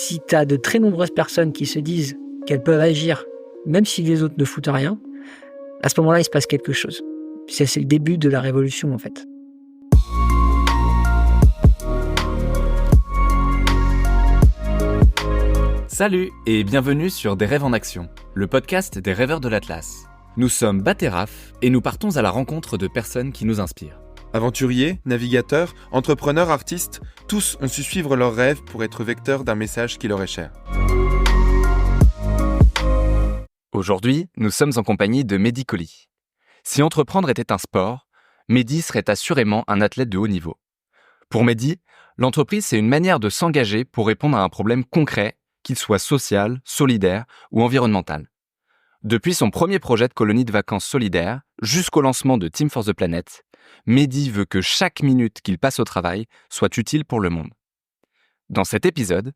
Si tu as de très nombreuses personnes qui se disent qu'elles peuvent agir, même si les autres ne foutent rien, à ce moment-là, il se passe quelque chose. C'est le début de la révolution, en fait. Salut et bienvenue sur Des rêves en action, le podcast des rêveurs de l'Atlas. Nous sommes Bat et Raph et nous partons à la rencontre de personnes qui nous inspirent. Aventuriers, navigateurs, entrepreneurs, artistes, tous ont su suivre leurs rêves pour être vecteurs d'un message qui leur est cher. Aujourd'hui, nous sommes en compagnie de Mehdi Colli. Si entreprendre était un sport, Mehdi serait assurément un athlète de haut niveau. Pour Mehdi, l'entreprise, c'est une manière de s'engager pour répondre à un problème concret, qu'il soit social, solidaire ou environnemental. Depuis son premier projet de colonie de vacances solidaire jusqu'au lancement de Team for the Planet, Mehdi veut que chaque minute qu'il passe au travail soit utile pour le monde. Dans cet épisode,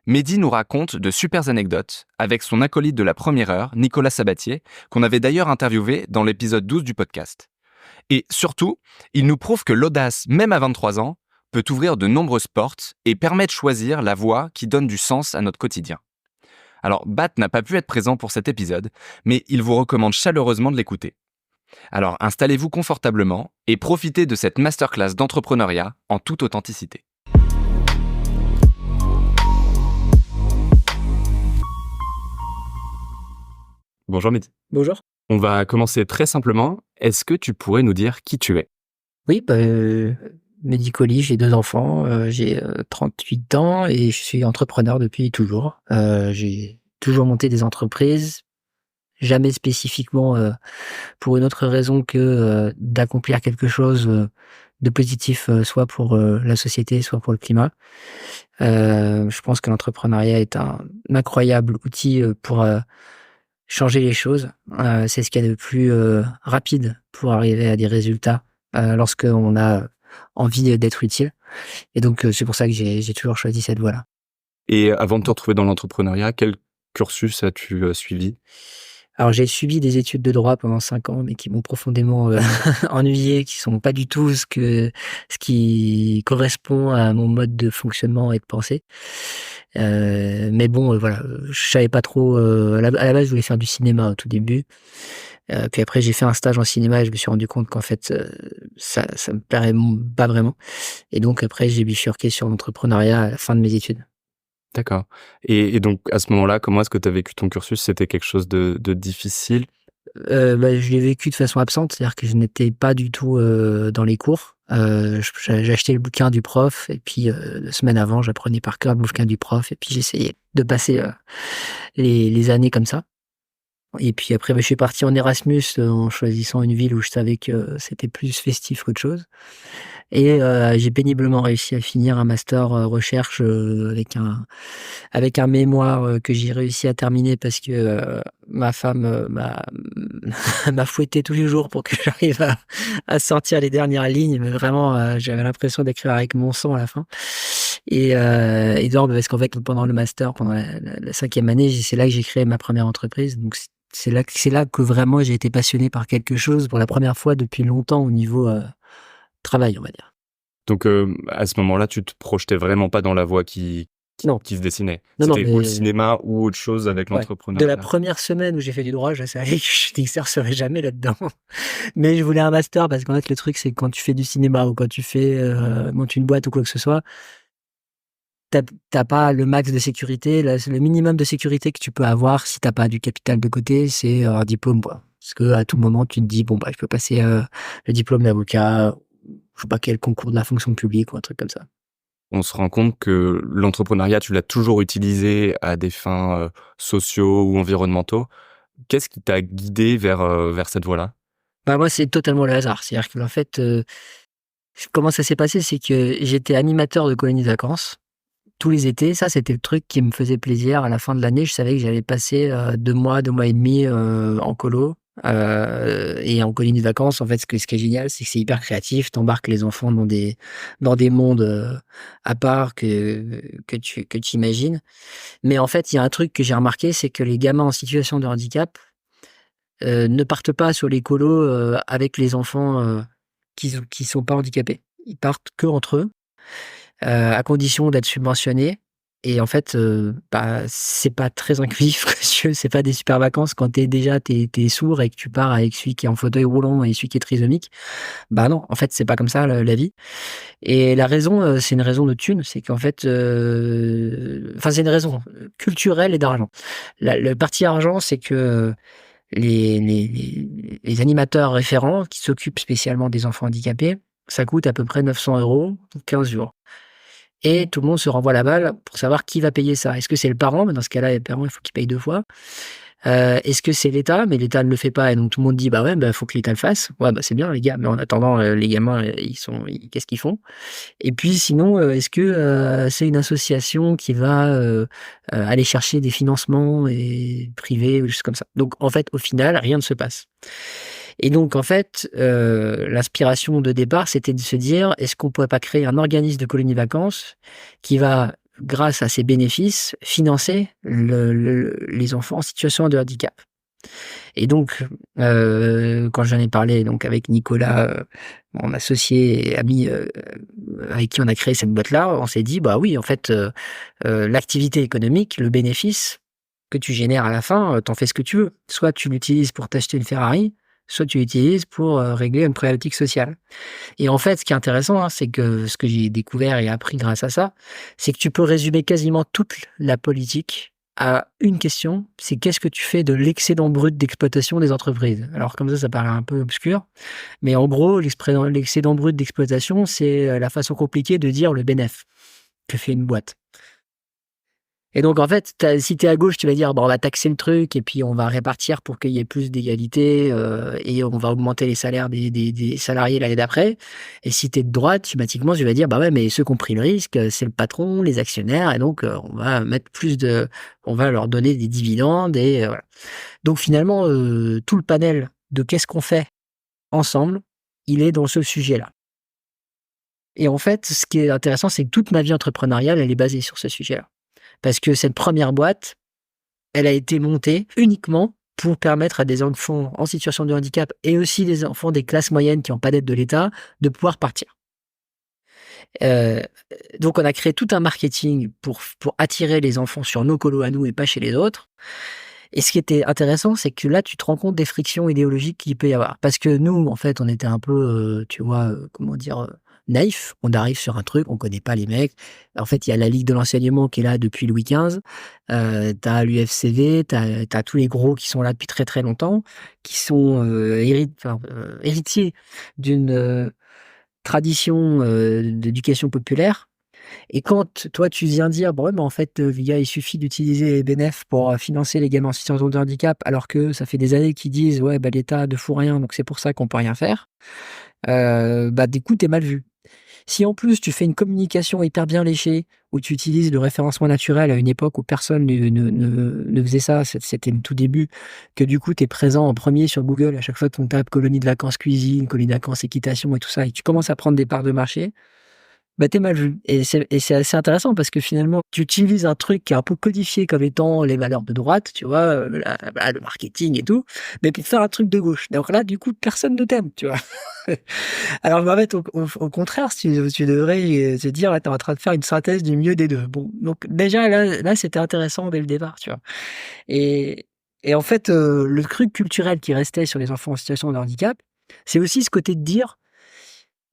Mehdi nous raconte de super anecdotes avec son acolyte de la première heure, Nicolas Sabatier, qu'on avait d'ailleurs interviewé dans l'épisode 12 du podcast. Et surtout, il nous prouve que l'audace, même à 23 ans, peut ouvrir de nombreuses portes et permet de choisir la voie qui donne du sens à notre quotidien. Alors, Bat n'a pas pu être présent pour cet épisode, mais il vous recommande chaleureusement de l'écouter. Alors, installez-vous confortablement et profitez de cette masterclass d'entrepreneuriat en toute authenticité. Bonjour Mehdi. Bonjour. On va commencer très simplement. Est-ce que tu pourrais nous dire qui tu es ? Oui, Mehdi Colli, j'ai 2 enfants, j'ai 38 ans et je suis entrepreneur depuis toujours. J'ai toujours monté des entreprises, jamais spécifiquement pour une autre raison que d'accomplir quelque chose de positif, soit pour la société, soit pour le climat. Je pense que l'entrepreneuriat est un incroyable outil pour changer les choses. C'est ce qu'il y a de plus rapide pour arriver à des résultats lorsqu'on a envie d'être utile. Et donc, c'est pour ça que j'ai toujours choisi cette voie-là. Et avant de te retrouver dans l'entrepreneuriat, quel cursus as-tu suivi ? Alors, j'ai suivi des études de droit pendant 5 ans, mais qui m'ont profondément ennuyé, qui sont pas du tout ce qui correspond à mon mode de fonctionnement et de pensée. Mais bon, voilà, je savais pas trop. À la base, je voulais faire du cinéma au tout début. Puis après, j'ai fait un stage en cinéma et je me suis rendu compte qu'en fait, ça me plairait pas vraiment. Et donc après, j'ai bifurqué sur l'entrepreneuriat à la fin de mes études. D'accord. Et donc, à ce moment-là, comment est-ce que tu as vécu ton cursus ? C'était quelque chose de difficile ? Je l'ai vécu de façon absente, c'est-à-dire que je n'étais pas du tout dans les cours. J'achetais le bouquin du prof et puis 2 semaines avant, j'apprenais par cœur le bouquin du prof et puis j'essayais de passer les années comme ça. Et puis après, je suis parti en Erasmus en choisissant une ville où je savais que c'était plus festif qu'autre chose. Et j'ai péniblement réussi à finir un master recherche avec un mémoire que j'ai réussi à terminer parce que ma femme m'a fouetté tous les jours pour que j'arrive à sortir les dernières lignes. Mais vraiment, j'avais l'impression d'écrire avec mon sang à la fin. Et donc, parce qu'en fait, pendant le master, pendant la 5e année, c'est là que j'ai créé ma première entreprise. Donc, c'est là que vraiment j'ai été passionné par quelque chose pour la première fois depuis longtemps au niveau travail, on va dire. Donc, à ce moment-là, tu te projetais vraiment pas dans la voie qui Non. se dessinait. Non, C'était mais ou le cinéma ou autre chose avec ouais. l'entrepreneuriat. De la première semaine où j'ai fait du droit, je savais que je n'exercerais jamais là-dedans. Mais je voulais un master parce qu'en fait, le truc, c'est que quand tu fais du cinéma ou quand tu montes une boîte ou quoi que ce soit, t'as pas le max de sécurité. Le minimum de sécurité que tu peux avoir si t'as pas du capital de côté, c'est un diplôme, quoi. Parce que à tout moment, tu te dis, je peux passer le diplôme d'avocat, je sais pas quel concours de la fonction publique ou un truc comme ça. On se rend compte que l'entrepreneuriat, tu l'as toujours utilisé à des fins sociaux ou environnementaux. Qu'est-ce qui t'a guidé vers cette voie-là ? Moi, c'est totalement le hasard. C'est-à-dire que en fait, comment ça s'est passé, c'est que j'étais animateur de colonies de vacances tous les étés. Ça, c'était le truc qui me faisait plaisir. À la fin de l'année, je savais que j'allais passer 2 mois et demi en colo. Et en colonie de vacances, en fait, ce qui est génial, c'est que c'est hyper créatif. T'embarques les enfants dans des mondes à part que tu imagines. Mais en fait, il y a un truc que j'ai remarqué, c'est que les gamins en situation de handicap ne partent pas sur les colos avec les enfants qui sont pas handicapés. Ils partent que entre eux, à condition d'être subventionnés. Et en fait, c'est pas très inclusif, parce que c'est pas des super vacances quand t'es sourd et que tu pars avec celui qui est en fauteuil roulant et celui qui est trisomique. Bah non, en fait, c'est pas comme ça la vie. Et la raison, c'est une raison de thune, c'est qu'en fait, c'est une raison culturelle et d'argent. Le parti argent, c'est que les animateurs référents qui s'occupent spécialement des enfants handicapés, ça coûte à peu près 900 € pour 15 jours. Et tout le monde se renvoie la balle pour savoir qui va payer ça. Est-ce que c'est le parent? Mais dans ce cas-là, le parent, il faut qu'il paye 2 fois. Est-ce que c'est l'État? Mais l'État ne le fait pas et donc tout le monde dit: «Bah ouais, faut que l'État le fasse». Ouais, c'est bien les gars, mais en attendant, les gamins, qu'est-ce qu'ils font? Et puis sinon, est-ce que, c'est une association qui va, aller chercher des financements privés ou des choses comme ça? Donc en fait, au final, rien ne se passe. Et donc en fait, l'inspiration de départ, c'était de se dire: «Est-ce qu'on pourrait pas créer un organisme de colonies de vacances qui va, grâce à ses bénéfices, financer les enfants en situation de handicap?» Et donc, quand j'en ai parlé donc avec Nicolas, mon associé et ami, avec qui on a créé cette boîte-là, on s'est dit: «Bah oui, en fait, l'activité économique, le bénéfice que tu génères à la fin, tu fais ce que tu veux. Soit tu l'utilises pour t'acheter une Ferrari, soit tu l'utilises pour, régler une problématique sociale». Et en fait, ce qui est intéressant, hein, c'est que ce que j'ai découvert et appris grâce à ça, c'est que tu peux résumer quasiment toute la politique à une question, c'est qu'est-ce que tu fais de l'excédent brut d'exploitation des entreprises? Alors comme ça paraît un peu obscur, mais en gros, l'excédent brut d'exploitation, c'est la façon compliquée de dire le bénéf que fait une boîte. Et donc, en fait, si tu es à gauche, tu vas dire: «Bon, on va taxer le truc et puis on va répartir pour qu'il y ait plus d'égalité, et on va augmenter les salaires des salariés l'année d'après». Et si tu es de droite, schématiquement, tu vas dire: «Bah ouais, mais ceux qui ont pris le risque, c'est le patron, les actionnaires et donc on va leur donner des dividendes» et voilà. Donc finalement, tout le panel de qu'est-ce qu'on fait ensemble, il est dans ce sujet-là. Et en fait, ce qui est intéressant, c'est que toute ma vie entrepreneuriale, elle est basée sur ce sujet-là. Parce que cette première boîte, elle a été montée uniquement pour permettre à des enfants en situation de handicap et aussi des enfants des classes moyennes qui n'ont pas d'aide de l'État, de pouvoir partir. Heu, donc on a créé tout un marketing pour attirer les enfants sur nos colos à nous et pas chez les autres. Et ce qui était intéressant, c'est que là, tu te rends compte des frictions idéologiques qu'il peut y avoir. Parce que nous, en fait, on était un peu, tu vois, comment dire? Naïfs. On arrive sur un truc, on connaît pas les mecs. En fait, il y a la Ligue de l'enseignement qui est là depuis Louis XV. Tu as l'UFCV, tu as tous les gros qui sont là depuis très, très longtemps, qui sont, héritiers d'une, tradition, d'éducation populaire. Et quand toi, tu viens dire: «Bon, ouais, mais en fait, les gars, il suffit d'utiliser les bénéf pour, financer les gamins en situation de handicap», alors que ça fait des années qu'ils disent: «Ouais, l'État ne fout rien, donc c'est pour ça qu'on peut rien faire», du coup, tu es mal vu. Si en plus tu fais une communication hyper bien léchée, où tu utilises le référencement naturel à une époque où personne ne faisait ça, c'était le tout début, que du coup tu es présent en premier sur Google à chaque fois qu'on tape colonie de vacances cuisine, colonie de vacances équitation et tout ça et tu commences à prendre des parts de marché, tu mal vu. Et c'est assez intéressant parce que finalement, tu utilises un truc qui est un peu codifié comme étant les valeurs de droite, tu vois, le marketing et tout, mais pour faire un truc de gauche. Donc là, du coup, personne ne t'aime, tu vois. Alors en fait, au contraire, tu devrais te dire: «Ouais, tu es en train de faire une synthèse du mieux des deux». Bon, donc déjà là, c'était intéressant dès le départ, tu vois? Et et en fait, le truc culturel qui restait sur les enfants en situation de handicap, c'est aussi ce côté de dire: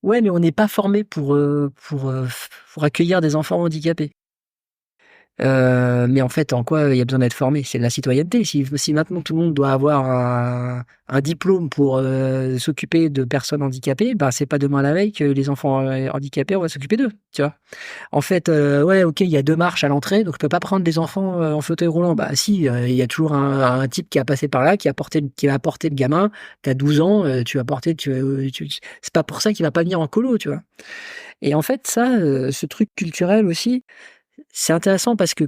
«Ouais, mais on n'est pas formé pour accueillir des enfants handicapés». Mais en fait, en quoi il y a besoin d'être formé? C'est de la citoyenneté. Si maintenant tout le monde doit avoir un diplôme pour, s'occuper de personnes handicapées, c'est pas demain la veille que les enfants, handicapés, on va s'occuper d'eux, tu vois? En fait, ouais, OK, il y a 2 marches à l'entrée, donc je peux pas prendre des enfants, en fauteuil roulant. Bah si, il y a toujours un type qui a passé par là, qui va porter le gamin. Tu as 12 ans, tu vas porter c'est pas pour ça qu'il va pas venir en colo, tu vois? Et en fait ça, ce truc culturel aussi, c'est intéressant parce que,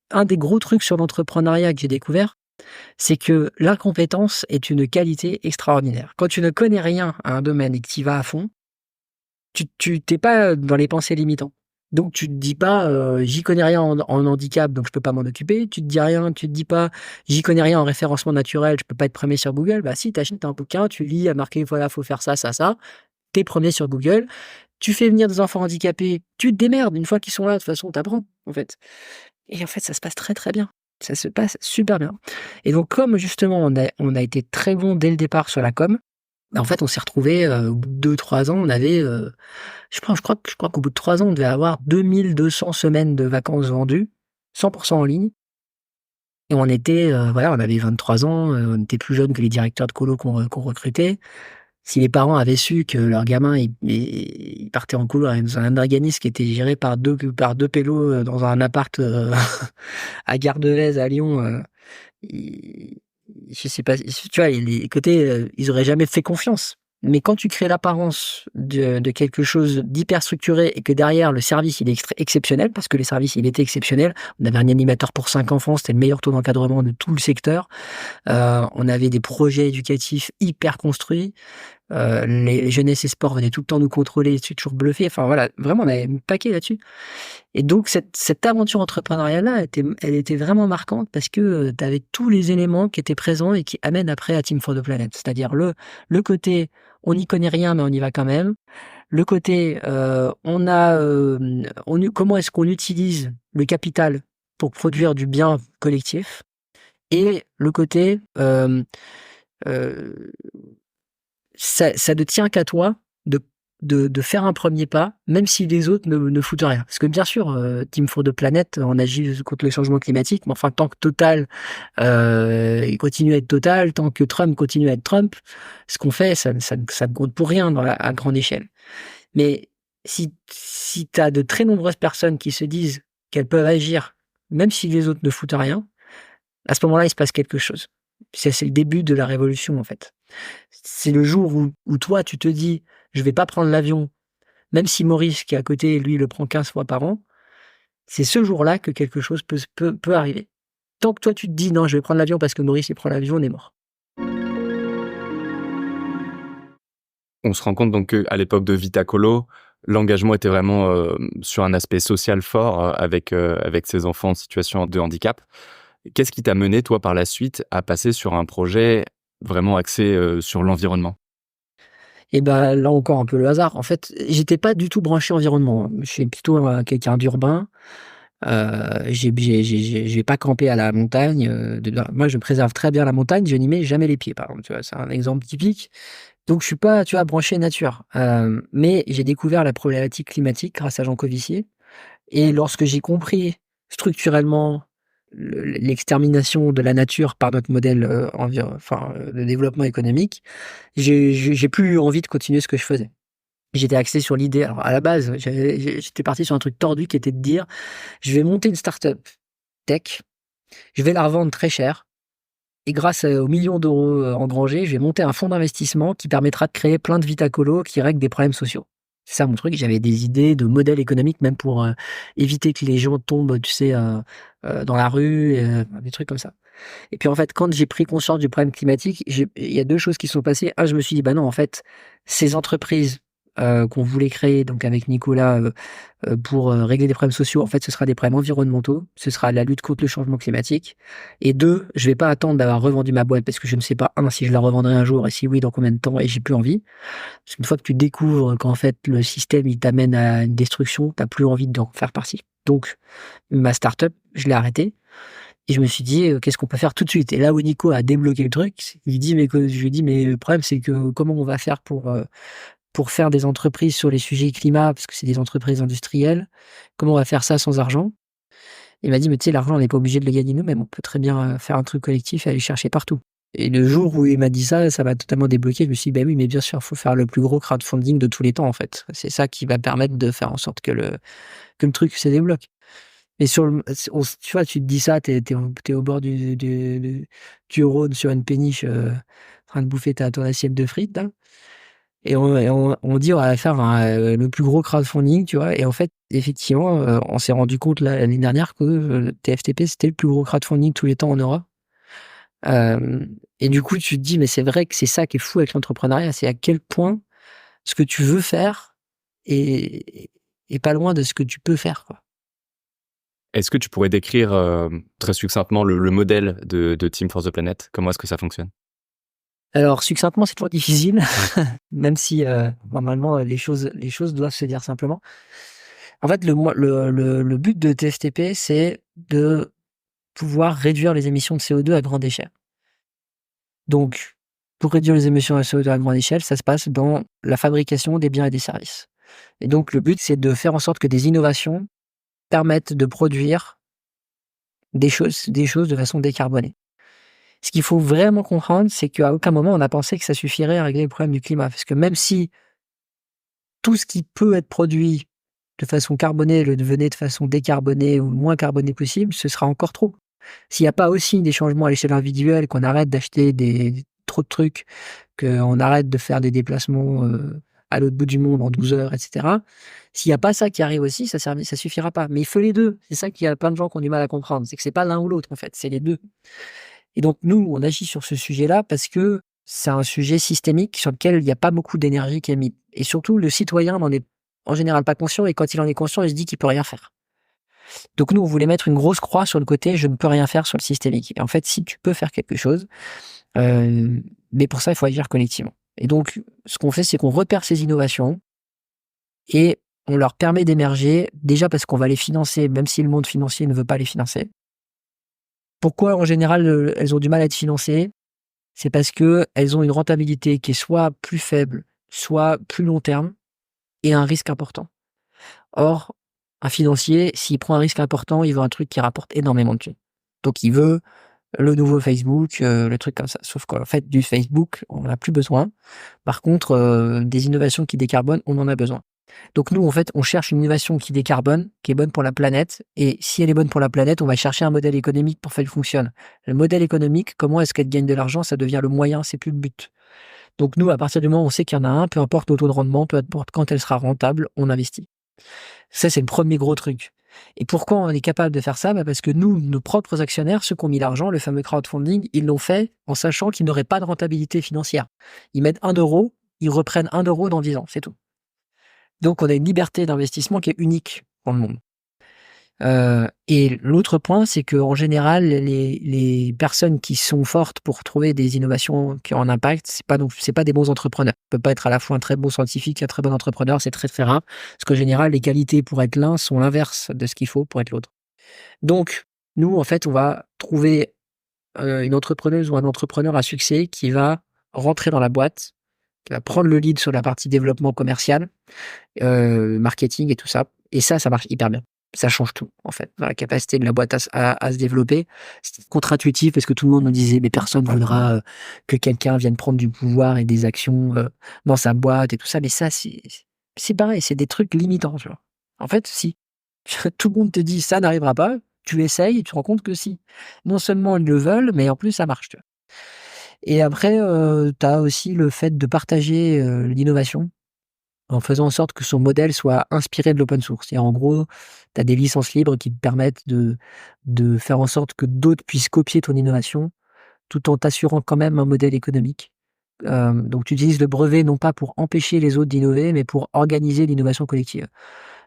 un des gros trucs sur l'entrepreneuriat que j'ai découvert, c'est que l'incompétence est une qualité extraordinaire. Quand tu ne connais rien à un domaine et que tu y vas à fond, tu t'es pas dans les pensées limitantes. Donc tu te dis pas, «J'y connais rien en handicap, donc je peux pas m'en occuper». Tu te dis pas: «J'y connais rien en référencement naturel, je peux pas être premier sur Google». Bah si, tu achètes un bouquin, tu lis, il y a marqué: «Voilà, faut faire ça, ça, ça». Tu es premier sur Google. Tu fais venir des enfants handicapés, tu te démerdes. Une fois qu'ils sont là, de toute façon, tu apprends, en fait. Et en fait, ça se passe très, très bien. Ça se passe super bien. Et donc, comme justement, on a été très bon dès le départ sur la com, en fait, on s'est retrouvés, au bout de 2-3 ans, on avait, je crois qu'au bout de 3 ans, on devait avoir 2200 semaines de vacances vendues, 100% en ligne. Et on était, voilà, on avait 23 ans, on était plus jeunes que les directeurs de colo qu'on recrutait. Si les parents avaient su que leur gamin, il partait en colo dans un organisme qui était géré par deux pélos, dans un appart, à Gare de Lèze à Lyon, ils je sais pas, tu vois, les côtés, ils auraient jamais fait confiance. Mais quand tu crées l'apparence de quelque chose d'hyper structuré et que derrière le service, il est exceptionnel, parce que le service, il était exceptionnel. On avait un animateur pour 5 enfants, c'était le meilleur taux d'encadrement de tout le secteur. On avait des projets éducatifs hyper construits. Les jeunesses et sports venaient tout le temps nous contrôler, j'étais toujours bluffé. Enfin voilà, vraiment, on avait un paquet là-dessus. Et donc cette aventure entrepreneuriale-là, elle était vraiment marquante parce que tu avais tous les éléments qui étaient présents et qui amènent après à Team for the Planet. C'est-à-dire le côté, on n'y connaît rien, mais on y va quand même. Le côté, comment est-ce qu'on utilise le capital pour produire du bien collectif? Et le côté, heu ça ne tient qu'à toi de faire un premier pas, même si les autres ne foutent rien. Parce que bien sûr, Team for the Planet, on agit contre le changement climatique, mais enfin, tant que Total il continue à être Total, tant que Trump continue à être Trump, ce qu'on fait, ça ne compte pour rien à grande échelle. Mais si tu as de très nombreuses personnes qui se disent qu'elles peuvent agir, même si les autres ne foutent rien, à ce moment-là, il se passe quelque chose. C'est le début de la révolution, en fait. C'est le jour où toi, tu te dis: «Je vais pas prendre l'avion», même si Maurice, qui est à côté, lui, le prend 15 fois par an, c'est ce jour-là que quelque chose peut arriver. Tant que toi, tu te dis: «Non, je vais prendre l'avion parce que Maurice, il prend l'avion», on est mort. On se rend compte donc qu'à l'époque de Vitacolo, l'engagement était vraiment sur un aspect social fort avec ses enfants en situation de handicap. Qu'est-ce qui t'a mené, toi, par la suite, à passer sur un projet vraiment axé sur l'environnement? Et ben, là encore un peu le hasard. En fait, j'étais pas du tout branché environnement. Je suis plutôt, quelqu'un d'urbain. Je vais pas camper à la montagne, moi, je préserve très bien la montagne, je n'y mets jamais les pieds, par exemple, tu vois? C'est un exemple typique. Donc je suis pas, tu vois, branché nature. Mais j'ai découvert la problématique climatique grâce à Jean Covissier et lorsque j'ai compris structurellement l'extermination de la nature par notre modèle, de développement économique, j'ai plus eu envie de continuer ce que je faisais. J'étais axé sur l'idée, alors à la base, j'étais parti sur un truc tordu qui était de dire: «Je vais monter une start-up tech, je vais la revendre très cher et grâce, aux millions d'euros, engrangés, je vais monter un fonds d'investissement qui permettra de créer plein de Vitacolo qui règlent des problèmes sociaux». C'est ça mon truc, j'avais des idées de modèles économiques même pour, éviter que les gens tombent, tu sais, dans la rue, des trucs comme ça. Et puis en fait, quand j'ai pris conscience du problème climatique, il y a 2 choses qui se sont passées. Un, je me suis dit: «Bah non, en fait, ces entreprises, qu'on voulait créer donc avec Nicolas, pour, régler des problèmes sociaux, en fait, ce sera des problèmes environnementaux, ce sera la lutte contre le changement climatique et 2, je vais pas attendre d'avoir revendu ma boîte parce que je ne sais pas, 1, si je la revendrai un jour et si oui, dans combien de temps et j'ai plus envie. Parce qu'une fois que tu découvres qu'en fait, le système, il t'amène à une destruction, tu as plus envie d'en faire partie. Donc ma start-up, je l'ai arrêtée et je me suis dit: «Qu'est-ce qu'on peut faire tout de suite?» Et là où Nico a débloqué le truc, il dit: «Mais que», je lui ai dit: «Mais le problème, c'est que comment on va faire pour faire des entreprises sur les sujets climat, parce que c'est des entreprises industrielles, comment on va faire ça sans argent?» Il m'a dit: «Mais tu sais, l'argent, on n'est pas obligé de le gagner nous-mêmes, on peut très bien, faire un truc collectif et aller chercher partout». Et le jour où il m'a dit ça, ça m'a totalement débloqué. Je me suis dit: «Bah oui, mais bien sûr, il faut faire le plus gros crowdfunding de tous les temps, en fait. C'est ça qui va permettre de faire en sorte que le truc se débloque». Et sur le tu vois, tu te dis ça, t'es au bord du Rhône sur une péniche, en train de bouffer ton assiette de frites là et on dit: «On va faire le plus gros crowdfunding», tu vois? Et en fait, effectivement, on s'est rendu compte l'année dernière que, TFTP, c'était le plus gros crowdfunding de tous les temps en Europe. Et du coup, tu te dis: «Mais c'est vrai que c'est ça qui est fou avec l'entrepreneuriat, c'est à quel point ce que tu veux faire est pas loin de ce que tu peux faire, quoi». Est-ce que tu pourrais décrire très succinctement le modèle de Team for the Planet? Comment est-ce que ça fonctionne? Alors succinctement, c'est toujours difficile, même si, normalement, les choses doivent se dire simplement. En fait, le but de TFTP, c'est de pouvoir réduire les émissions de CO2 à grande échelle. Donc, pour réduire les émissions de CO2 à grande échelle, ça se passe dans la fabrication des biens et des services. Et donc, le but, c'est de faire en sorte que des innovations permettent de produire des choses de façon décarbonée. Ce qu'il faut vraiment comprendre, c'est qu'à aucun moment on a pensé que ça suffirait à régler le problème du climat. Parce que même si tout ce qui peut être produit de façon carbonée le devenait de façon décarbonée ou le moins carbonée possible, ce sera encore trop. S'il n'y a pas aussi des changements à l'échelle individuelle, qu'on arrête d'acheter trop de trucs, qu'on arrête de faire des déplacements à l'autre bout du monde en 12 heures, etc. S'il n'y a pas ça qui arrive aussi, ça suffira pas. Mais il faut les deux. C'est ça qu'il y a plein de gens qui ont du mal à comprendre. C'est que c'est pas l'un ou l'autre, en fait. C'est les deux. Et donc, nous, on agit sur ce sujet-là parce que c'est un sujet systémique sur lequel il n'y a pas beaucoup d'énergie qui est mise. Et surtout, le citoyen n'en est en général pas conscient, et quand il en est conscient, il se dit qu'il peut rien faire. Donc nous, on voulait mettre une grosse croix sur le côté « je ne peux rien faire sur le systémique ». Et en fait, si tu peux faire quelque chose, mais pour ça, il faut agir collectivement. Et donc, ce qu'on fait, c'est qu'on repère ces innovations et on leur permet d'émerger, déjà parce qu'on va les financer, même si le monde financier ne veut pas les financer. Pourquoi, en général, elles ont du mal à être financées? C'est parce qu'elles ont une rentabilité qui est soit plus faible, soit plus long terme, et un risque important. Or, un financier, s'il prend un risque important, il veut un truc qui rapporte énormément de thunes. Donc, il veut le nouveau Facebook, le truc comme ça. Sauf qu'en fait, du Facebook, on n'en a plus besoin. Par contre, des innovations qui décarbonent, on en a besoin. Donc nous, en fait, on cherche une innovation qui décarbone, qui est bonne pour la planète. Et si elle est bonne pour la planète, on va chercher un modèle économique pour faire qu'elle fonctionne. Le modèle économique, comment est-ce qu'elle gagne de l'argent? Ça devient le moyen, c'est plus le but. Donc nous, à partir du moment où on sait qu'il y en a un, peu importe le taux de rendement, peu importe quand elle sera rentable, on investit. Ça, c'est le premier gros truc. Et pourquoi on est capable de faire ça? Parce que nous, nos propres actionnaires, ceux qui ont mis l'argent, le fameux crowdfunding, ils l'ont fait en sachant qu'ils n'auraient pas de rentabilité financière. Ils mettent 1 euro, ils reprennent 1 euro dans 10 ans, c'est tout. Donc on a une liberté d'investissement qui est unique dans le monde. Et l'autre point, c'est qu'en général, les personnes qui sont fortes pour trouver des innovations qui ont un impact, c'est pas des bons entrepreneurs. On peut pas être à la fois un très bon scientifique et un très bon entrepreneur, c'est très très rare. Parce qu'en général, les qualités pour être l'un sont l'inverse de ce qu'il faut pour être l'autre. Donc, nous, en fait, on va trouver une entrepreneuse ou un entrepreneur à succès qui va rentrer dans la boîte, qui va prendre le lead sur la partie développement commercial, marketing et tout ça. Et ça marche hyper bien. Ça change tout, en fait, dans la capacité de la boîte à se développer. C'est contre-intuitif parce que tout le monde nous disait, mais personne ne voudra que quelqu'un vienne prendre du pouvoir et des actions dans sa boîte et tout ça. Mais ça, c'est pareil, c'est des trucs limitants, tu vois. En fait, si tout le monde te dit, ça n'arrivera pas, tu essayes et tu te rends compte que si. Non seulement ils le veulent, mais en plus, ça marche, tu vois. Et après, tu as aussi le fait de partager l'innovation en faisant en sorte que son modèle soit inspiré de l'open source. Et en gros, tu as des licences libres qui te permettent de faire en sorte que d'autres puissent copier ton innovation tout en t'assurant quand même un modèle économique. Donc tu utilises le brevet non pas pour empêcher les autres d'innover, mais pour organiser l'innovation collective.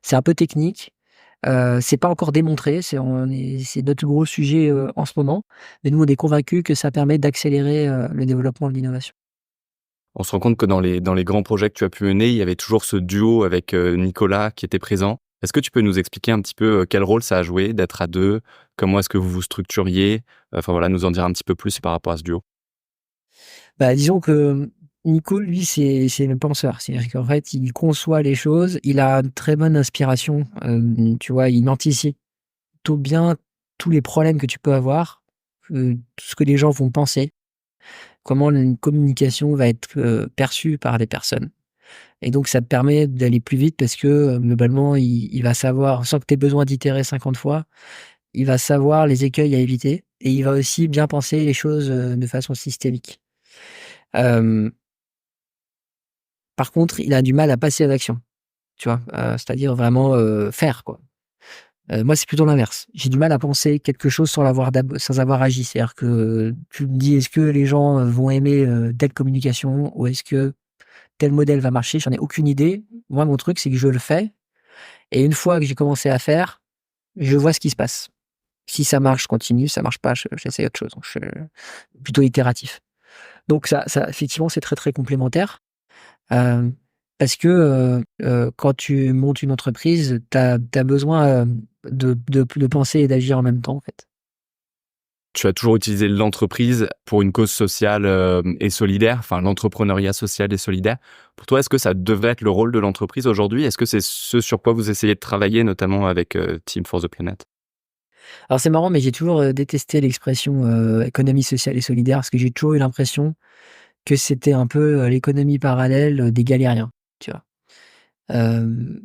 C'est un peu technique, c'est pas encore démontré, c'est notre gros sujet en ce moment, mais nous on est convaincus que ça permet d'accélérer le développement de l'innovation. On se rend compte que dans les grands projets que tu as pu mener, il y avait toujours ce duo avec Nicolas qui était présent. Est-ce que tu peux nous expliquer un petit peu quel rôle ça a joué d'être à deux? Comment est-ce que vous vous structuriez? Enfin voilà, nous en dire un petit peu plus par rapport à ce duo. Disons que Nico, lui, c'est le penseur. C'est-à-dire qu'en fait, il conçoit les choses, il a une très bonne inspiration. Tu vois, il anticipe plutôt bien tous les problèmes que tu peux avoir, tout ce que les gens vont penser, comment une communication va être perçue par les personnes. Et donc, ça te permet d'aller plus vite parce que globalement, il va savoir, sans que tu aies besoin d'itérer 50 fois, il va savoir les écueils à éviter et il va aussi bien penser les choses de façon systémique. Par contre, il a du mal à passer à l'action, tu vois, c'est-à-dire vraiment faire, quoi. Moi, c'est plutôt l'inverse. J'ai du mal à penser quelque chose sans avoir agi. C'est-à-dire que tu me dis, est-ce que les gens vont aimer telle communication ou est-ce que tel modèle va marcher? J'en ai aucune idée. Moi, mon truc, c'est que je le fais et une fois que j'ai commencé à faire, je vois ce qui se passe. Si ça marche, je continue. Ça marche pas, j'essaye autre chose. Donc, je suis plutôt itératif. Donc ça, effectivement, c'est très, très complémentaire. Parce que quand tu montes une entreprise, tu as besoin de penser et d'agir en même temps, en fait. Tu as toujours utilisé l'entreprise pour une cause sociale et solidaire, enfin l'entrepreneuriat social et solidaire. Pour toi, est-ce que ça devrait être le rôle de l'entreprise aujourd'hui? Est-ce que c'est ce sur quoi vous essayez de travailler, notamment avec Team for the Planet? Alors c'est marrant, mais j'ai toujours détesté l'expression économie sociale et solidaire, parce que j'ai toujours eu l'impression que c'était un peu l'économie parallèle des galériens, tu vois. Euh,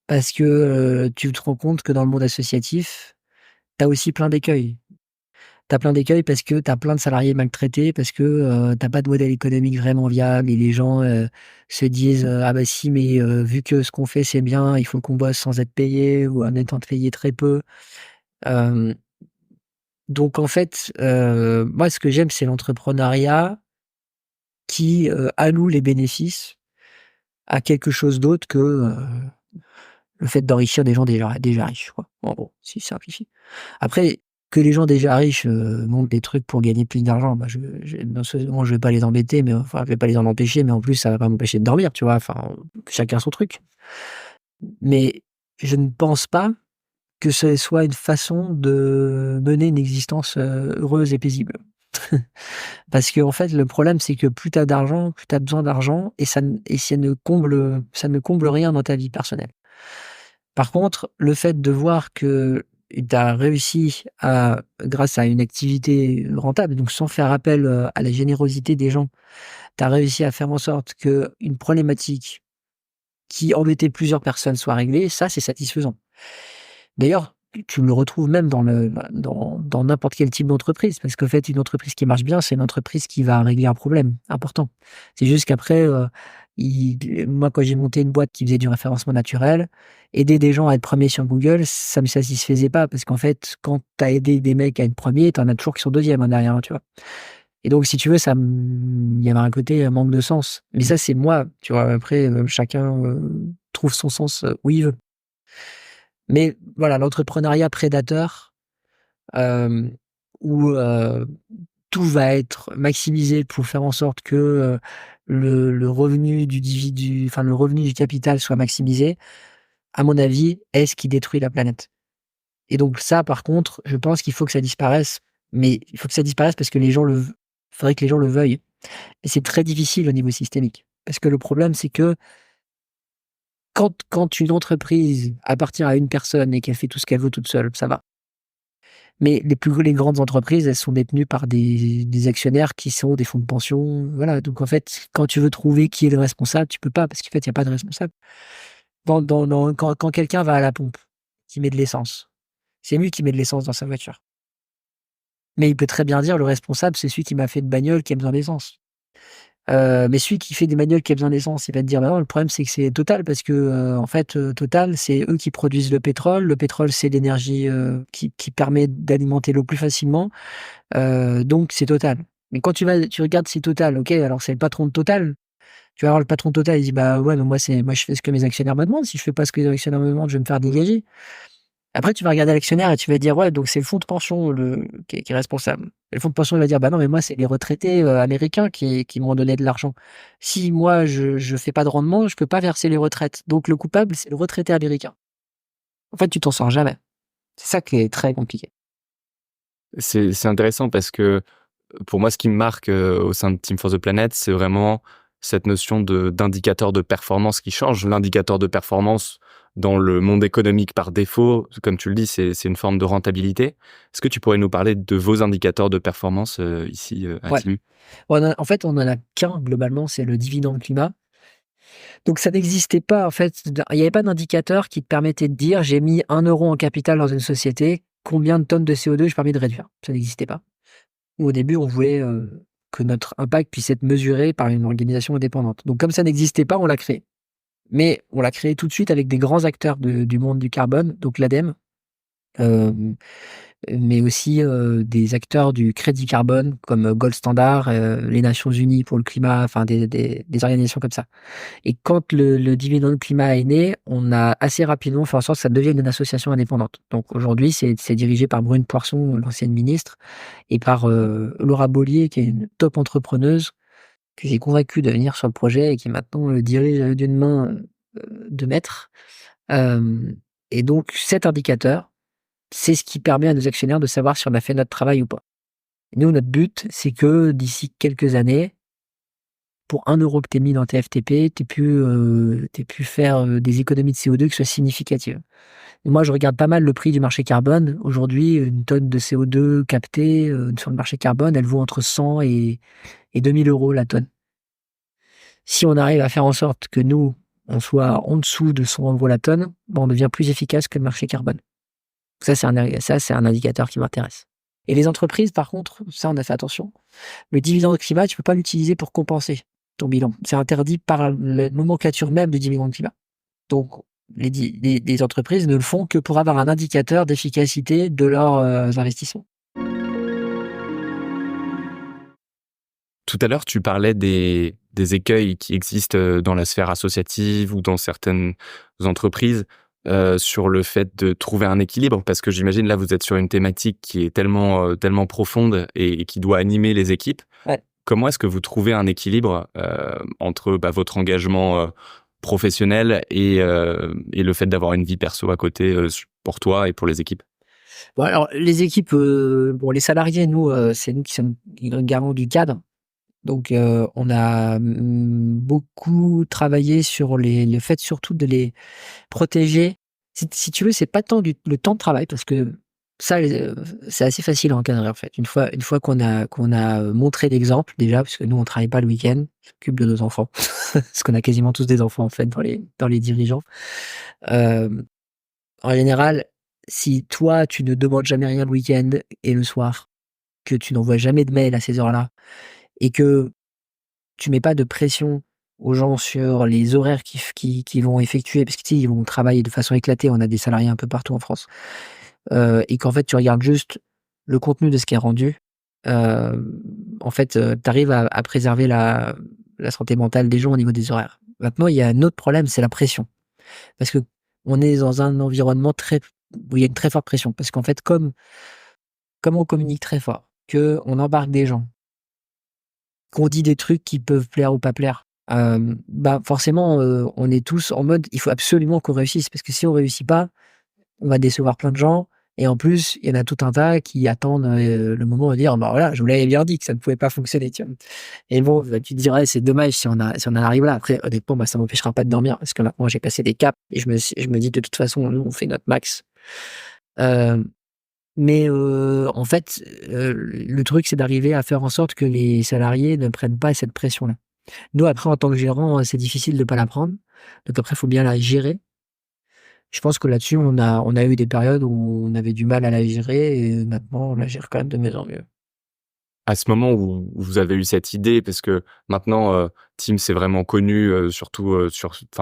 Parce que tu te rends compte que dans le monde associatif, tu as aussi plein d'écueils. T'as plein d'écueils parce que t'as plein de salariés maltraités, parce que tu pas de modèle économique vraiment viable et les gens se disent ah bah si, mais vu que ce qu'on fait c'est bien, il faut qu'on bosse sans être payé ou en étant payé très peu. Euh, donc en fait, moi ce que j'aime c'est l'entrepreneuriat qui alloue les bénéfices à quelque chose d'autre que le fait d'enrichir des gens déjà riches, quoi. En gros, si je simplifie. Après, que les gens déjà riches montent des trucs pour gagner plus d'argent, bah non seulement je vais pas les embêter, mais enfin, je vais pas les en empêcher, mais en plus, ça va pas m'empêcher de dormir, tu vois. Enfin, chacun son truc. Mais je ne pense pas que ce soit une façon de mener une existence heureuse et paisible. Parce que en fait, le problème, c'est que plus tu as d'argent, plus tu as besoin d'argent, et ça ne comble rien dans ta vie personnelle. Par contre, le fait de voir que tu as réussi à, grâce à une activité rentable, donc sans faire appel à la générosité des gens, tu as réussi à faire en sorte qu'une problématique qui embêtait plusieurs personnes soit réglée, ça, c'est satisfaisant. D'ailleurs, tu le retrouves même dans n'importe quel type d'entreprise, parce qu'en fait, une entreprise qui marche bien, c'est une entreprise qui va régler un problème important. C'est juste qu'après, moi, quand j'ai monté une boîte qui faisait du référencement naturel, aider des gens à être premiers sur Google, ça me satisfaisait pas, parce qu'en fait, quand tu as aidé des mecs à être premiers, tu en as toujours qui sont deuxièmes en derrière, tu vois. Et donc, si tu veux, il y avait un côté manque de sens. Mais ça, c'est moi, tu vois. Après, chacun trouve son sens où il veut. Mais voilà, l'entrepreneuriat prédateur, hem, où tout va être maximisé pour faire en sorte que le revenu le revenu du capital soit maximisé, à mon avis, est ce qui détruit la planète. Et donc ça, par contre, je pense qu'il faut que ça disparaisse, mais il faut que ça disparaisse parce que les gens faudrait que les gens le veuillent. Et c'est très difficile au niveau systémique. Parce que le problème, c'est que quand une entreprise appartient à une personne et qu'elle fait tout ce qu'elle veut toute seule, ça va. Mais les grandes entreprises, elles sont détenues par des actionnaires qui sont des fonds de pension, voilà. Donc en fait, quand tu veux trouver qui est le responsable, tu peux pas parce qu'en fait, il y a pas de responsable. Quand quelqu'un va à la pompe, qui met de l'essence, c'est lui qui met de l'essence dans sa voiture. Mais il peut très bien dire: «Le responsable, c'est celui qui m'a fait une bagnole qui a besoin d'essence». Mais celui qui fait des bagnoles qui a besoin d'essence, il va te dire: «Bah non, le problème, c'est que c'est Total parce que, en fait, Total, c'est eux qui produisent le pétrole. Le pétrole, c'est l'énergie, qui permet d'alimenter l'eau plus facilement, donc c'est Total». Mais quand tu regardes c'est Total, OK, alors c'est le patron de Total. Tu vas voir le patron de Total, il dit: «Bah ouais, mais moi je fais ce que mes actionnaires me demandent. Si je fais pas ce que les actionnaires me demandent, je vais me faire dégager». Après, tu vas regarder l'actionnaire et tu vas dire: «Ouais, donc c'est le fonds de pension qui est responsable». Et le fonds de pension, il va dire: «Bah non, mais moi, c'est les retraités, américains qui m'ont donné de l'argent. Si moi, je fais pas de rendement, je peux pas verser les retraites. Donc le coupable, c'est le retraité américain». En fait, tu t'en sors jamais. C'est ça qui est très compliqué. C'est intéressant parce que pour moi, ce qui me marque au sein de Team for the Planet, c'est vraiment cette notion d'indicateur de performance qui change. L'indicateur de performance dans le monde économique par défaut, comme tu le dis, c'est une forme de rentabilité. Est-ce que tu pourrais nous parler de vos indicateurs de performance ici à Ouais. Timu? En fait, on en a qu'un globalement, c'est le dividende climat. Donc ça n'existait pas en fait, il y avait pas d'indicateur qui te permettait de dire: «J'ai mis 1 € en capital dans une société, combien de tonnes de CO2 j'ai permis de réduire?» Ça n'existait pas. Au début, on voulait, que notre impact puisse être mesuré par une organisation indépendante. Donc comme ça n'existait pas, on l'a créé. Mais on l'a créé tout de suite avec des grands acteurs du monde du carbone, donc l'ADEME, hem, mais aussi, des acteurs du crédit carbone comme Gold Standard, les Nations unies pour le climat, enfin des organisations comme ça. Et quand le dividende climat est né, on a assez rapidement fait en sorte que ça devienne une association indépendante. Donc aujourd'hui, c'est dirigé par Brune Poirson, l'ancienne ministre, et par Laura Bollier, qui est une top entrepreneuse, que j'ai convaincu de venir sur le projet et qui maintenant le dirige d'une main de maître. Et donc cet indicateur, c'est ce qui permet à nos actionnaires de savoir si on a fait notre travail ou pas. Nous, notre but, c'est que d'ici quelques années, pour 1 € que tu mis dans tes FTP, tu pu faire des économies de CO2 qui soient significatives. Et moi, je regarde pas mal le prix du marché carbone. Aujourd'hui, une tonne de CO2 captée sur le marché carbone, elle vaut entre 100 et 2000 € la tonne. Si on arrive à faire en sorte que nous, on soit en dessous de 100 € la tonne, on devient plus efficace que le marché carbone. Ça, c'est un indicateur qui m'intéresse. Et les entreprises, par contre, ça, on a fait attention. Le dividende climat, tu peux pas l'utiliser pour compenser ton bilan. C'est interdit par la nomenclature même du dividende climat. Donc, les entreprises ne le font que pour avoir un indicateur d'efficacité de leurs investissements. Tout à l'heure, tu parlais des écueils qui existent dans la sphère associative ou dans certaines entreprises sur le fait de trouver un équilibre, parce que j'imagine là, vous êtes sur une thématique qui est tellement profonde et qui doit animer les équipes. Ouais. Comment est-ce que vous trouvez un équilibre entre votre engagement professionnel et le fait d'avoir une vie perso à côté pour toi et pour les équipes? Bon, alors, les équipes, les salariés, nous, c'est nous qui sommes garants du cadre. Donc, on a beaucoup travaillé sur le fait surtout de les protéger. Si tu veux, c'est pas tant le temps de travail, parce que ça, c'est assez facile à encadrer, en fait. Une fois qu'on a montré l'exemple, déjà, parce que nous, on travaille pas le week-end, on s'occupe de nos enfants. Parce qu'on a quasiment tous des enfants, en fait, dans les dirigeants. En général, si toi, tu ne demandes jamais rien le week-end et le soir, que tu n'envoies jamais de mail à ces heures-là, et que tu mets pas de pression aux gens sur les horaires qu'ils vont effectuer, parce que ils vont travailler de façon éclatée, on a des salariés un peu partout en France, et qu'en fait tu regardes juste le contenu de ce qui est rendu, en fait, tu arrives à préserver la santé mentale des gens au niveau des horaires. Maintenant, il y a un autre problème, c'est la pression. Parce que on est dans un environnement où il y a une très forte pression. Parce qu'en fait, comme on communique très fort, qu'on embarque des gens, qu'on dit des trucs qui peuvent plaire ou pas plaire, forcément, on est tous en mode, il faut absolument qu'on réussisse, parce que si on réussit pas, on va décevoir plein de gens. Et en plus, il y en a tout un tas qui attendent le moment de dire, voilà, je vous l'avais bien dit que ça ne pouvait pas fonctionner, tu vois. Et bon, tu te dirais, c'est dommage si on en arrive là. Après, honnêtement, ça m'empêchera pas de dormir, parce que maintenant, j'ai passé des caps et je me dis, de toute façon, nous, on fait notre max. Mais en fait, le truc, c'est d'arriver à faire en sorte que les salariés ne prennent pas cette pression-là. Nous, après, en tant que gérant, c'est difficile de pas la prendre. Donc après, il faut bien la gérer. Je pense que là-dessus, on a eu des périodes où on avait du mal à la gérer, et maintenant, on la gère quand même de mieux en mieux. À ce moment où vous avez eu cette idée, parce que maintenant, Teams est vraiment connu, surtout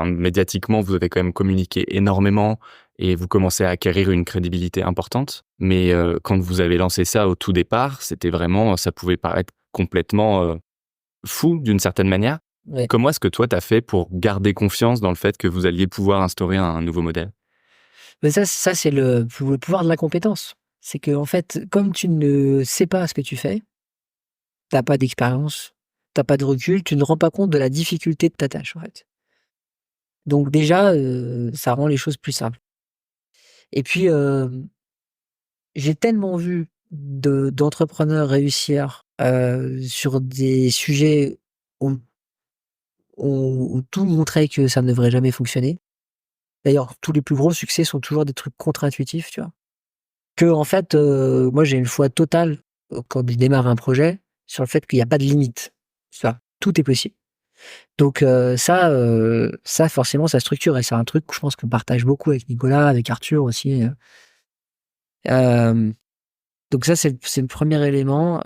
médiatiquement, vous avez quand même communiqué énormément et vous commencez à acquérir une crédibilité importante. Mais quand vous avez lancé ça au tout départ, c'était vraiment, ça pouvait paraître complètement fou d'une certaine manière. Ouais. Comment est-ce que toi, tu as fait pour garder confiance dans le fait que vous alliez pouvoir instaurer un nouveau modèle? Mais ça, c'est le pouvoir de la compétence. C'est que, en fait, comme tu ne sais pas ce que tu fais, t'as pas d'expérience, t'as pas de recul, tu ne rends pas compte de la difficulté de ta tâche, en fait. Donc déjà, ça rend les choses plus simples. Et puis, j'ai tellement vu d'entrepreneurs réussir sur des sujets où tout montrait que ça ne devrait jamais fonctionner. D'ailleurs, tous les plus gros succès sont toujours des trucs contre-intuitifs, tu vois? En fait, moi, j'ai une foi totale, quand je démarre un projet, sur le fait qu'il y a pas de limite, tu vois? Tout est possible. Donc ça forcément, ça structure, et c'est un truc que je pense qu'on partage beaucoup avec Nicolas, avec Arthur aussi. Donc ça, c'est le premier élément.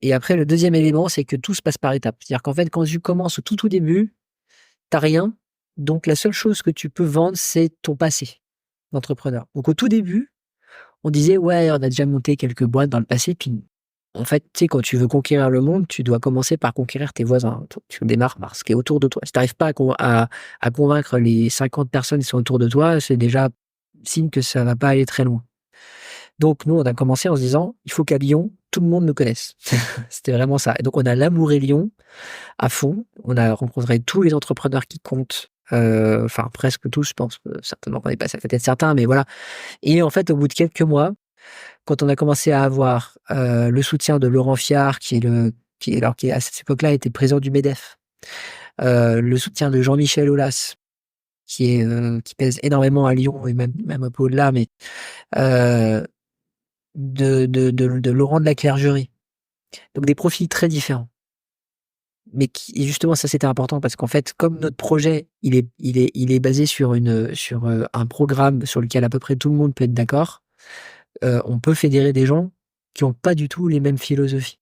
Et après, le deuxième élément, c'est que tout se passe par étapes. C'est-à-dire qu'en fait, quand tu commences au tout début, t'as rien. Donc la seule chose que tu peux vendre, c'est ton passé d'entrepreneur. Donc au tout début, on disait, ouais, on a déjà monté quelques boîtes dans le passé. Puis en fait, tu sais, quand tu veux conquérir le monde, tu dois commencer par conquérir tes voisins. Tu démarres par ce qui est autour de toi. Si tu n'arrives pas à convaincre les 50 personnes qui sont autour de toi, c'est déjà signe que ça va pas aller très loin. Donc nous, on a commencé en se disant, il faut qu'à Lyon, tout le monde nous connaisse. C'était vraiment ça. Et donc, on a lamouré Lyon à fond. On a rencontré tous les entrepreneurs qui comptent. Enfin, presque tous, je pense. Certainement qu'on n'est pas, ça peut être certains, mais voilà. Et en fait, au bout de quelques mois, quand on a commencé à avoir le soutien de Laurent Fiard, qui à cette époque-là était président du MEDEF, le soutien de Jean-Michel Aulas, qui pèse énormément à Lyon et même un peu au-delà, mais de Laurent de la Clergerie. Donc des profils très différents. Mais et justement, ça c'était important parce qu'en fait, comme notre projet, il est basé sur un programme sur lequel à peu près tout le monde peut être d'accord, on peut fédérer des gens qui ont pas du tout les mêmes philosophies.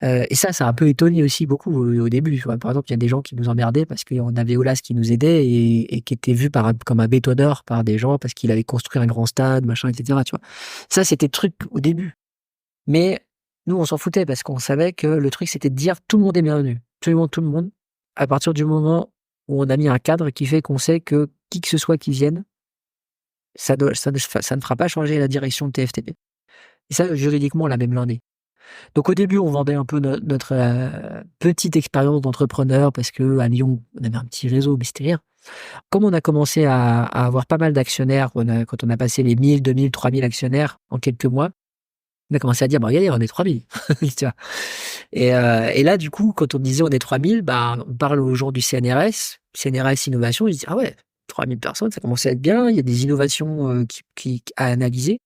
Et ça a un peu étonné aussi beaucoup au début. Tu vois. Par exemple, il y a des gens qui nous emmerdaient parce qu'on avait Aulas qui nous aidait et qui était vu comme un bétonneur par des gens parce qu'il avait construit un grand stade, machin, etc. Tu vois. Ça, c'était le truc au début. Mais nous, on s'en foutait parce qu'on savait que le truc, c'était de dire tout le monde est bienvenu. Absolument tout le monde. À partir du moment où on a mis un cadre qui fait qu'on sait que qui que ce soit qui vienne, ça ne fera pas changer la direction de TFTP. Et ça, juridiquement, on l'a même blindé. Donc au début, on vendait un peu notre petite expérience d'entrepreneur parce que à Lyon, on avait un petit réseau, mais c'était rien. Comme on a commencé à avoir pas mal d'actionnaires, quand on a passé les 1000, 2000, 3000 actionnaires en quelques mois, on a commencé à dire, bah regardez, on est 3000. Tu vois. Et là, du coup, quand on disait on est 3000, bah, on parle aux gens du CNRS Innovation, ils disent, ah ouais, 3000 personnes, ça commence à être bien, il y a des innovations à analyser.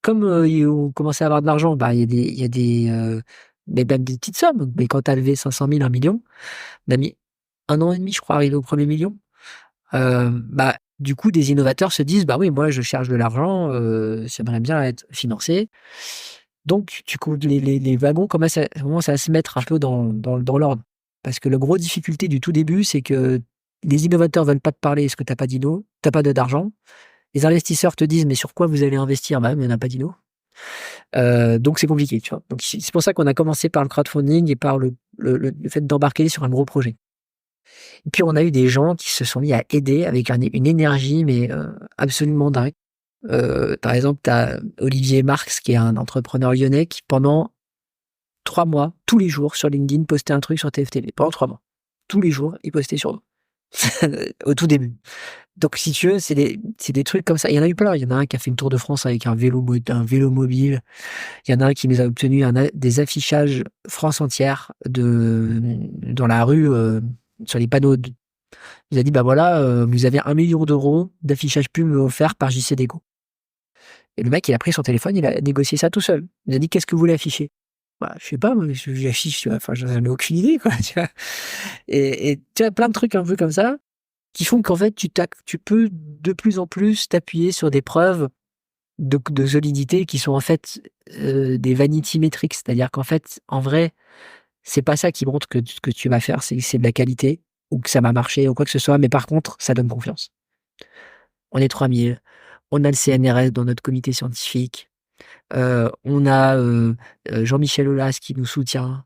Comme on commençait à avoir de l'argent, bah, il y a des mais même des petites sommes. Mais quand tu as levé 500 000, 1 million, on a mis 1 an et demi, je crois, à arriver au premier million. Bah, du coup, des innovateurs se disent, bah oui, moi, je cherche de l'argent, j'aimerais bien être financé. Donc, les wagons commencent à se mettre un peu dans l'ordre. Parce que la grosse difficulté du tout début, c'est que les innovateurs veulent pas te parler parce que t'as pas d'argent. Les investisseurs te disent, mais sur quoi vous allez investir? Bah, mais on n'a pas d'inno. Donc c'est compliqué, tu vois. Donc c'est pour ça qu'on a commencé par le crowdfunding et par le fait d'embarquer sur un gros projet. Et puis on a eu des gens qui se sont mis à aider avec une énergie, mais absolument dingue. Par exemple, tu as Olivier Marx, qui est un entrepreneur lyonnais, qui pendant 3 mois, tous les jours, sur LinkedIn, postait un truc sur TFTV. Pendant 3 mois. Tous les jours, il postait sur nous. Au tout début. Donc, si tu veux, c'est des trucs comme ça. Il y en a eu plein. Il y en a un qui a fait une tour de France avec un vélo mobile. Il y en a un qui nous a obtenu des affichages France entière dans la rue, sur les panneaux. Il nous a dit, bah voilà, vous avez 1 million d'euros d'affichage pub offert par JCDecaux. Et le mec, il a pris son téléphone, il a négocié ça tout seul. Il a dit, qu'est-ce que vous voulez afficher? Bah, je sais pas, moi, j'affiche, tu vois. Enfin, j'en ai aucune idée, quoi, tu vois. Et tu as plein de trucs un peu comme ça qui font qu'en fait, tu peux de plus en plus t'appuyer sur des preuves de solidité qui sont en fait des vanity metrics. C'est-à-dire qu'en fait, en vrai, c'est pas ça qui montre que tu vas faire, c'est de la qualité ou que ça va marcher ou quoi que ce soit. Mais par contre, ça donne confiance. On est 3000. On a le CNRS dans notre comité scientifique. On a Jean-Michel Aulas qui nous soutient.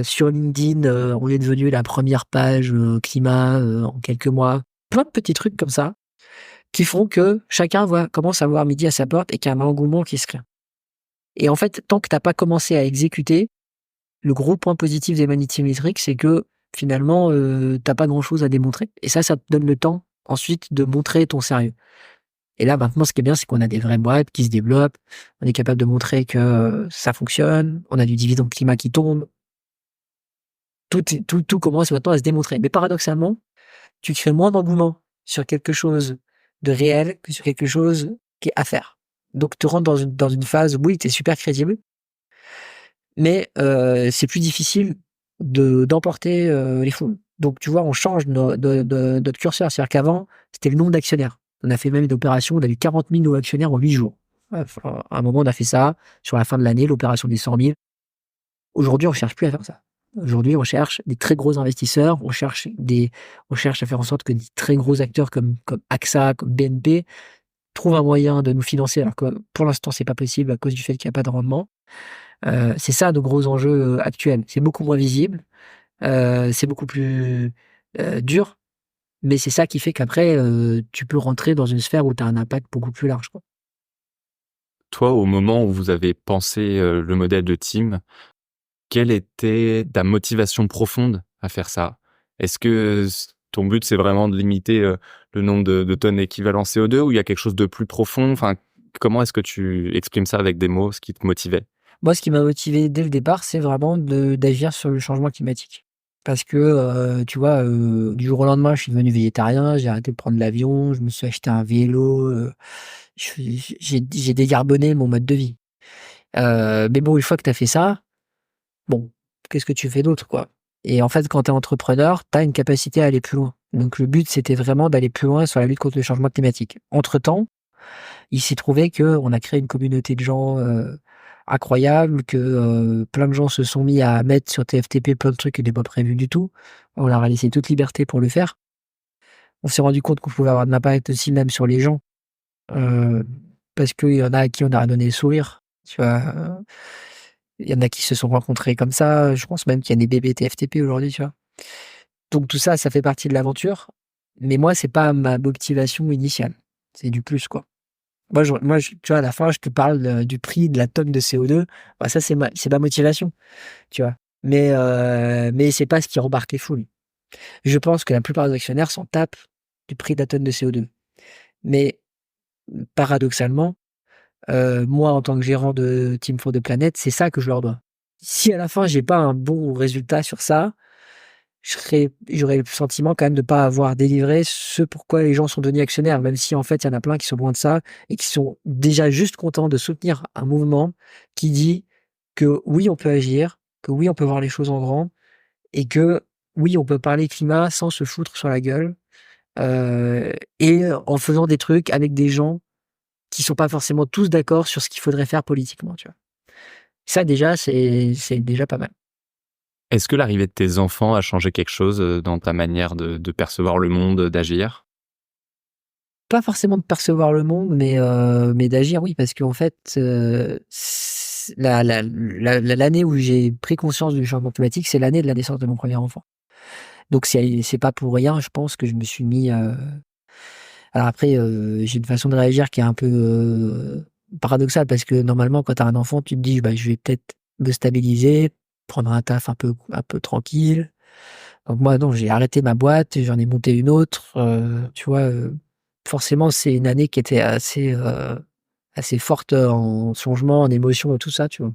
Sur LinkedIn, on est devenu la première page climat en quelques mois. Plein de petits trucs comme ça qui font que chacun commence à voir midi à sa porte et qu'il y a un engouement qui se crée. Et en fait, tant que t'as pas commencé à exécuter, le gros point positif des vanity metrics, c'est que finalement, t'as pas grand-chose à démontrer. Et ça te donne le temps ensuite de montrer ton sérieux. Et là, maintenant, ce qui est bien, c'est qu'on a des vraies boîtes qui se développent. On est capable de montrer que ça fonctionne. On a du dividende climat qui tombe. Tout commence maintenant à se démontrer. Mais paradoxalement, tu te fais moins d'engouement sur quelque chose de réel que sur quelque chose qui est à faire. Donc, tu rentres dans une phase où, oui, tu es super crédible, mais c'est plus difficile d'emporter les foules. Donc, tu vois, on change notre curseur. C'est-à-dire qu'avant, c'était le nombre d'actionnaires. On a fait même une opération, on a eu 40 000 nouveaux actionnaires en 8 jours. Enfin, à un moment, on a fait ça. Sur la fin de l'année, l'opération des 100 000. Aujourd'hui, on cherche plus à faire ça. Aujourd'hui, on cherche des très gros investisseurs, on cherche à faire en sorte que des très gros acteurs comme AXA, comme BNP, trouvent un moyen de nous financer, alors que pour l'instant, c'est pas possible à cause du fait qu'il n'y a pas de rendement. C'est ça nos gros enjeux actuels. C'est beaucoup moins visible, c'est beaucoup plus dur, mais c'est ça qui fait qu'après, tu peux rentrer dans une sphère où tu as un impact beaucoup plus large, quoi. Toi, au moment où vous avez pensé le modèle de team, quelle était ta motivation profonde à faire ça? Est-ce que ton but, c'est vraiment de limiter le nombre de tonnes équivalent CO2 ou il y a quelque chose de plus profond? Enfin, comment est-ce que tu exprimes ça avec des mots, ce qui te motivait? Moi, ce qui m'a motivé dès le départ, c'est vraiment d'agir sur le changement climatique. Parce que, tu vois, du jour au lendemain, je suis devenu végétarien, j'ai arrêté de prendre l'avion, je me suis acheté un vélo, j'ai décarboné mon mode de vie. Mais bon, une fois que tu as fait ça, bon, qu'est-ce que tu fais d'autre, quoi? Et en fait, quand tu es entrepreneur, tu as une capacité à aller plus loin. Donc le but, c'était vraiment d'aller plus loin sur la lutte contre le changement climatique. Entre-temps, il s'est trouvé qu'on a créé une communauté de gens, incroyable, que, plein de gens se sont mis à mettre sur TFTP plein de trucs qui n'étaient pas prévus du tout. On leur a laissé toute liberté pour le faire. On s'est rendu compte qu'on pouvait avoir de l'impact aussi même sur les gens, heu, parce qu'il y en a à qui on a donné le sourire, tu vois? Il y en a qui se sont rencontrés comme ça, je pense même qu'il y a des bébés TFTP aujourd'hui, tu vois? Donc tout ça, ça fait partie de l'aventure, mais moi, c'est pas ma motivation initiale, c'est du plus, quoi. Moi, tu vois, à la fin, je te parle, du prix de la tonne de CO2, bah, ça, c'est ma motivation, tu vois? Mais c'est pas ce qui rembarque les foules. Je pense que la plupart des actionnaires s'en tapent du prix de la tonne de CO2. Mais paradoxalement, moi, en tant que gérant de Team for the Planet, c'est ça que je leur dois. Si à la fin, j'ai pas un bon résultat sur ça, j'aurais le sentiment quand même de pas avoir délivré ce pourquoi les gens sont devenus actionnaires, même si en fait, il y en a plein qui sont loin de ça et qui sont déjà juste contents de soutenir un mouvement qui dit que oui, on peut agir, que oui, on peut voir les choses en grand et que oui, on peut parler climat sans se foutre sur la gueule, et en faisant des trucs avec des gens qui sont pas forcément tous d'accord sur ce qu'il faudrait faire politiquement, tu vois? Ça déjà, c'est déjà pas mal. Est-ce que l'arrivée de tes enfants a changé quelque chose dans ta manière de percevoir le monde, d'agir? Pas forcément de percevoir le monde, mais d'agir, oui, parce qu'en fait, l'année où j'ai pris conscience du changement climatique, c'est l'année de la naissance de mon premier enfant. Donc c'est pas pour rien, je pense que je me suis mis, alors après, j'ai une façon de réagir qui est un peu, paradoxale parce que normalement quand tu as un enfant, tu te dis: «Bah, je vais peut-être me stabiliser, prendre un taf un peu tranquille». Donc moi non, j'ai arrêté ma boîte, j'en ai monté une autre, tu vois? Forcément, c'est une année qui était assez forte, en changement, en émotions et tout ça, tu vois?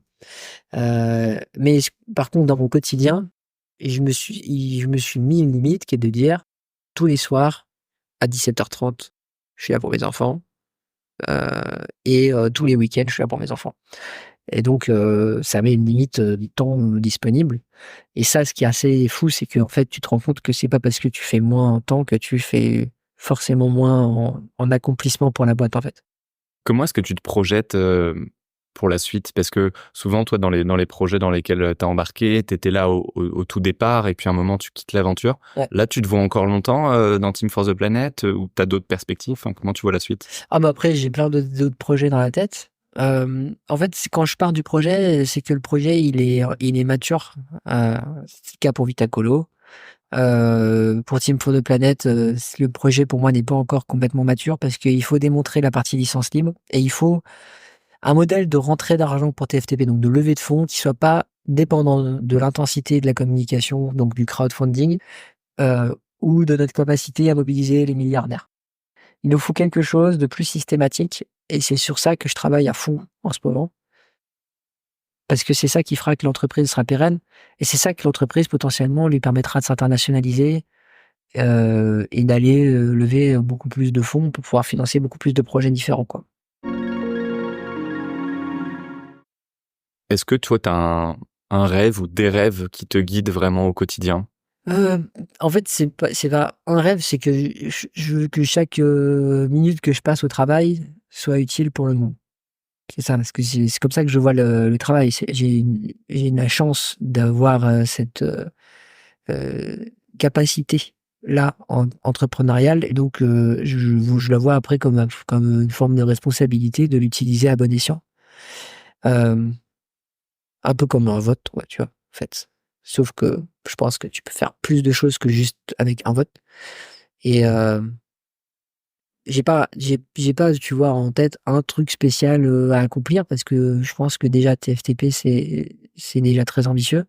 Mais par contre, dans mon quotidien, je me suis mis une limite qui est de dire: «Tous les soirs à 17h30, je suis là pour mes enfants, et tous les week-ends, je suis là pour mes enfants». Et donc ça met une limite, du temps, disponible et ça, ce qui est assez fou, c'est qu'en fait, tu te rends compte que c'est pas parce que tu fais moins en temps que tu fais forcément moins en accomplissement pour la boîte, en fait. Comment est-ce que tu te projettes, pour la suite? Parce que souvent, toi, dans les projets dans lesquels, tu as embarqué, tu étais là au tout départ et puis à un moment, tu quittes l'aventure. Ouais. Là, tu te vois encore longtemps, dans Team for the Planet, ou tu as d'autres perspectives? Enfin, comment tu vois la suite? Ah bah, après, j'ai plein d'autres projets dans la tête. En fait, c'est quand je pars du projet, c'est que le projet, il est mature. C'est le cas pour Vitacolo. Pour Team for the Planet, le projet, pour moi, n'est pas encore complètement mature parce qu'il faut démontrer la partie licence libre et il faut un modèle de rentrée d'argent pour TFTP, donc de levée de fonds qui soit pas dépendant de l'intensité de la communication, donc du crowdfunding, ou de notre capacité à mobiliser les milliardaires. Il nous faut quelque chose de plus systématique et c'est sur ça que je travaille à fond en ce moment. Parce que c'est ça qui fera que l'entreprise sera pérenne et c'est ça que l'entreprise potentiellement lui permettra de s'internationaliser, et d'aller, lever beaucoup plus de fonds pour pouvoir financer beaucoup plus de projets différents, quoi. Est-ce que toi, tu as un rêve ou des rêves qui te guident vraiment au quotidien? En fait, c'est pas un rêve, c'est que je veux que chaque, minute que je passe au travail soit utile pour le monde. C'est ça, parce que c'est comme ça que je vois le travail. J'ai la chance d'avoir, cette, capacité-là entrepreneuriale et donc je la vois après comme une forme de responsabilité de l'utiliser à bon escient. Hem, un peu comme un vote, ouais, tu vois, en fait. Sauf que je pense que tu peux faire plus de choses que juste avec un vote et j'ai pas, tu vois, en tête un truc spécial à accomplir parce que je pense que déjà TFTP c'est déjà très ambitieux.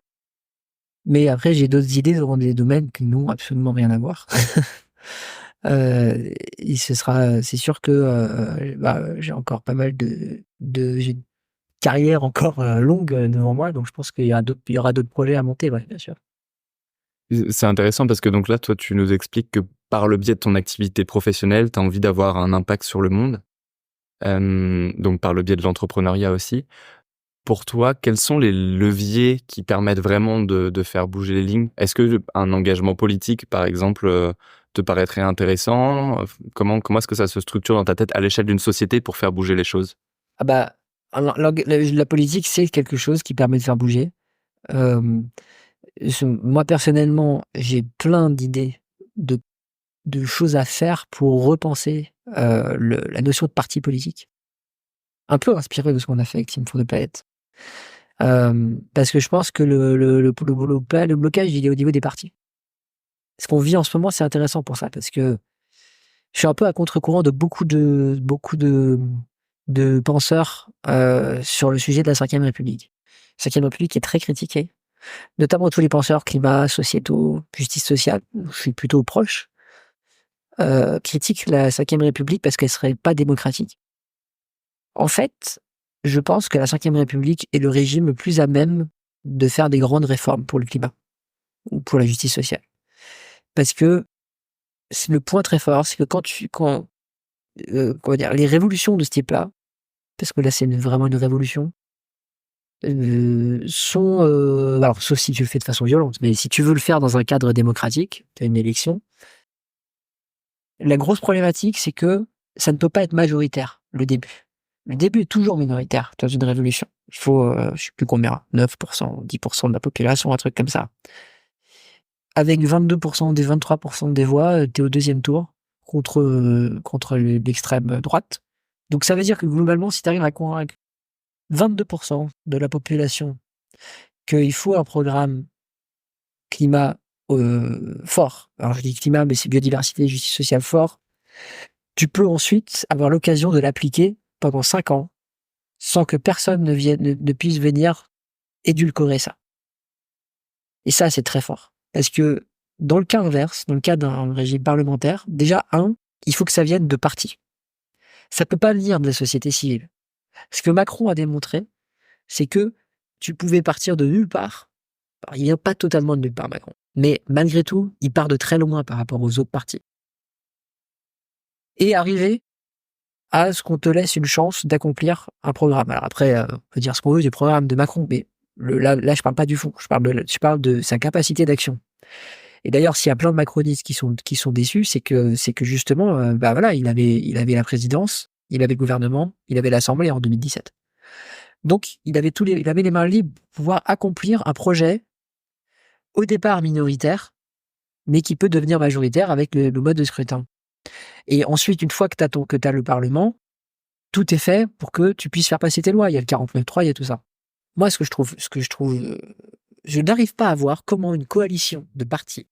Mais après j'ai d'autres idées dans des domaines qui n'ont absolument rien à voir. Et c'est sûr que j'ai encore pas mal j'ai une carrière encore longue devant moi, donc je pense qu'il y aura d'autres projets à monter, ouais, bien sûr. C'est intéressant parce que donc là, toi, tu nous expliques que par le biais de ton activité professionnelle, tu as envie d'avoir un impact sur le monde, donc par le biais de l'entrepreneuriat aussi. Pour toi, quels sont les leviers qui permettent vraiment de faire bouger les lignes? Est-ce que un engagement politique, par exemple, te paraîtrait intéressant? Comment est-ce que ça se structure dans ta tête à l'échelle d'une société pour faire bouger les choses? Ah bah, alors la politique, c'est quelque chose qui permet de faire bouger. Hem, moi personnellement, j'ai plein d'idées de choses à faire pour repenser, la notion de parti politique. Un peu inspiré de ce qu'on a fait avec Team for the Planet. Parce que je pense que le blocage, il est au niveau des partis. Ce qu'on vit en ce moment, c'est intéressant pour ça, parce que je suis un peu à contre-courant de beaucoup de penseurs, sur le sujet de la Cinquième République. La Cinquième République est très critiquée, notamment tous les penseurs climat, sociétaux, justice sociale, où je suis plutôt proche, critiquent la Cinquième République parce qu'elle serait pas démocratique. En fait, je pense que la Cinquième République est le régime le plus à même de faire des grandes réformes pour le climat ou pour la justice sociale. Parce que c'est le point très fort, c'est que comment dire, les révolutions de ce type-là, parce que là c'est vraiment une révolution, sont, alors sauf si tu le fais de façon violente, mais si tu veux le faire dans un cadre démocratique, tu as une élection, la grosse problématique c'est que ça ne peut pas être majoritaire, le début. Le début est toujours minoritaire dans une révolution. Il faut, je sais plus combien, 9%, 10% de la population, un truc comme ça. Avec 22% des 23% des voix, tu es au deuxième tour contre l'extrême droite. Donc ça veut dire que globalement, si tu arrives à convaincre 22% de la population qu'il faut un programme climat fort, alors je dis climat, mais c'est biodiversité, justice sociale fort, tu peux ensuite avoir l'occasion de l'appliquer pendant 5 ans sans que personne ne puisse venir édulcorer ça. Et ça, c'est très fort. Parce que dans le cas inverse, dans le cas d'un régime parlementaire, déjà, il faut que ça vienne de partis. Ça peut pas venir de la société civile. Ce que Macron a démontré, c'est que tu pouvais partir de nulle part. Alors, il vient pas totalement de nulle part, Macron. Mais malgré tout, il part de très loin par rapport aux autres partis. Et arriver à ce qu'on te laisse une chance d'accomplir un programme. Alors après, on peut dire ce qu'on veut du programme de Macron, mais là, je parle pas du fond. Je parle de sa capacité d'action. Et d'ailleurs, s'il y a plein de macronistes qui sont déçus, c'est que justement, voilà, il avait la présidence, il avait le gouvernement, il avait l'Assemblée en 2017. Donc, il avait les mains libres pour pouvoir accomplir un projet au départ minoritaire, mais qui peut devenir majoritaire avec le mode de scrutin. Et ensuite, une fois que t'as le Parlement, tout est fait pour que tu puisses faire passer tes lois. Il y a le 49.3, il y a tout ça. Moi, ce que je trouve, je n'arrive pas à voir comment une coalition de partis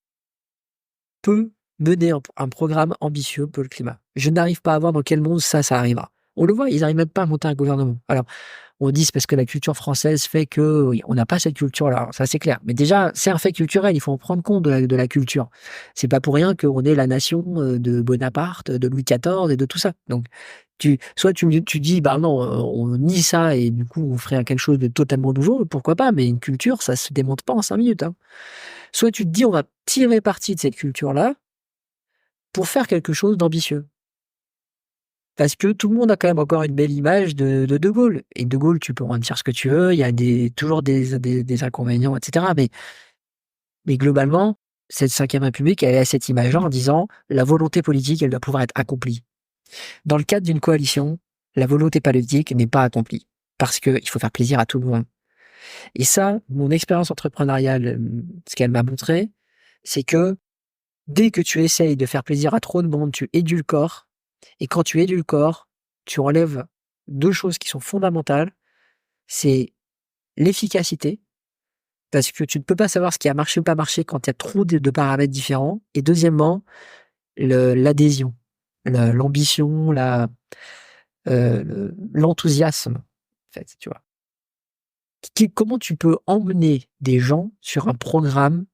peut mener un programme ambitieux pour le climat. Je n'arrive pas à voir dans quel monde ça arrivera. On le voit, ils n'arrivent même pas à monter un gouvernement. Alors, on dit c'est parce que la culture française fait que oui, on n'a pas cette culture-là. Ça, c'est clair. Mais déjà, c'est un fait culturel. Il faut en prendre compte de la culture. C'est pas pour rien qu'on est la nation de Bonaparte, de Louis XIV et de tout ça. Donc, soit tu dis, bah non, on nie ça et du coup, on ferait quelque chose de totalement nouveau. Pourquoi pas? Mais une culture, ça se démonte pas en 5 minutes. Hein. Soit tu te dis, on va tirer parti de cette culture-là pour faire quelque chose d'ambitieux. Parce que tout le monde a quand même encore une belle image de Gaulle. Et De Gaulle, tu peux en dire ce que tu veux, il y a toujours des inconvénients, etc. Mais globalement, cette Cinquième République, elle a cette image-là en disant la volonté politique, elle doit pouvoir être accomplie. Dans le cadre d'une coalition, la volonté politique n'est pas accomplie. Parce qu'il faut faire plaisir à tout le monde. Et ça, mon expérience entrepreneuriale, ce qu'elle m'a montré, c'est que dès que tu essayes de faire plaisir à trop de monde, tu édulcores. Et quand tu édulcores, tu enlèves 2 choses qui sont fondamentales. C'est l'efficacité, parce que tu ne peux pas savoir ce qui a marché ou pas marché quand il y a trop de paramètres différents. Et deuxièmement, l'adhésion. l'ambition, l'enthousiasme, en fait, tu vois. Comment tu peux emmener des gens sur un programme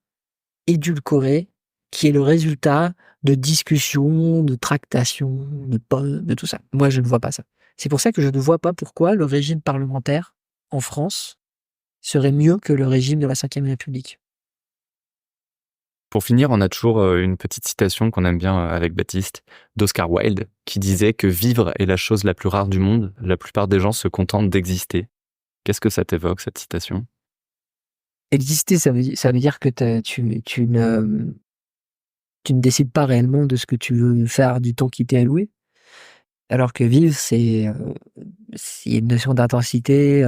édulcoré qui est le résultat de discussions, de tractations, de tout ça. Moi, je ne vois pas ça. C'est pour ça que je ne vois pas pourquoi le régime parlementaire en France serait mieux que le régime de la Ve République. Pour finir, on a toujours une petite citation qu'on aime bien avec Baptiste, d'Oscar Wilde, qui disait que vivre est la chose la plus rare du monde. La plupart des gens se contentent d'exister. Qu'est-ce que ça t'évoque, cette citation ? Exister, ça veut dire que tu ne décides pas réellement de ce que tu veux faire du temps qui t'est alloué. Alors que vivre, c'est une notion d'intensité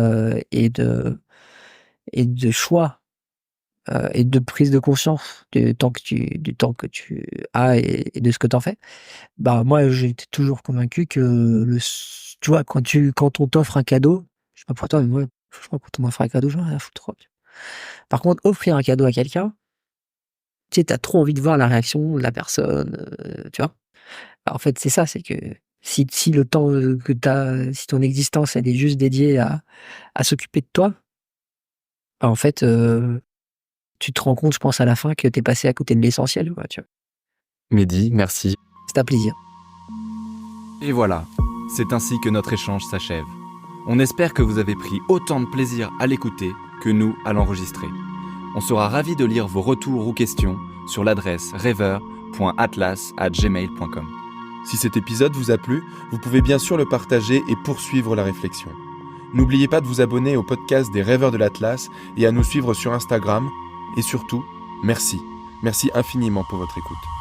et de choix et de prise de conscience du temps que tu as et de ce que tu en fais. Bah moi, j'étais toujours convaincu que tu vois, quand on t'offre un cadeau, je sais pas pour toi, mais moi, franchement, quand on m'offre un cadeau, j'en ai rien à foutre trop. Par contre, offrir un cadeau à quelqu'un, tu sais, t'as trop envie de voir la réaction de la personne, tu vois. En fait, c'est ça, c'est que si le temps que t'as, si ton existence elle est juste dédiée à s'occuper de toi, en fait, tu te rends compte, je pense, à la fin que t'es passé à côté de l'essentiel, quoi, tu vois. Mehdi, merci. C'est un plaisir. Et voilà, c'est ainsi que notre échange s'achève. On espère que vous avez pris autant de plaisir à l'écouter que nous à l'enregistrer. On sera ravis de lire vos retours ou questions sur l'adresse rêveur.atlas@gmail.com. Si cet épisode vous a plu, vous pouvez bien sûr le partager et poursuivre la réflexion. N'oubliez pas de vous abonner au podcast des Rêveurs de l'Atlas et à nous suivre sur Instagram. Et surtout, merci. Merci infiniment pour votre écoute.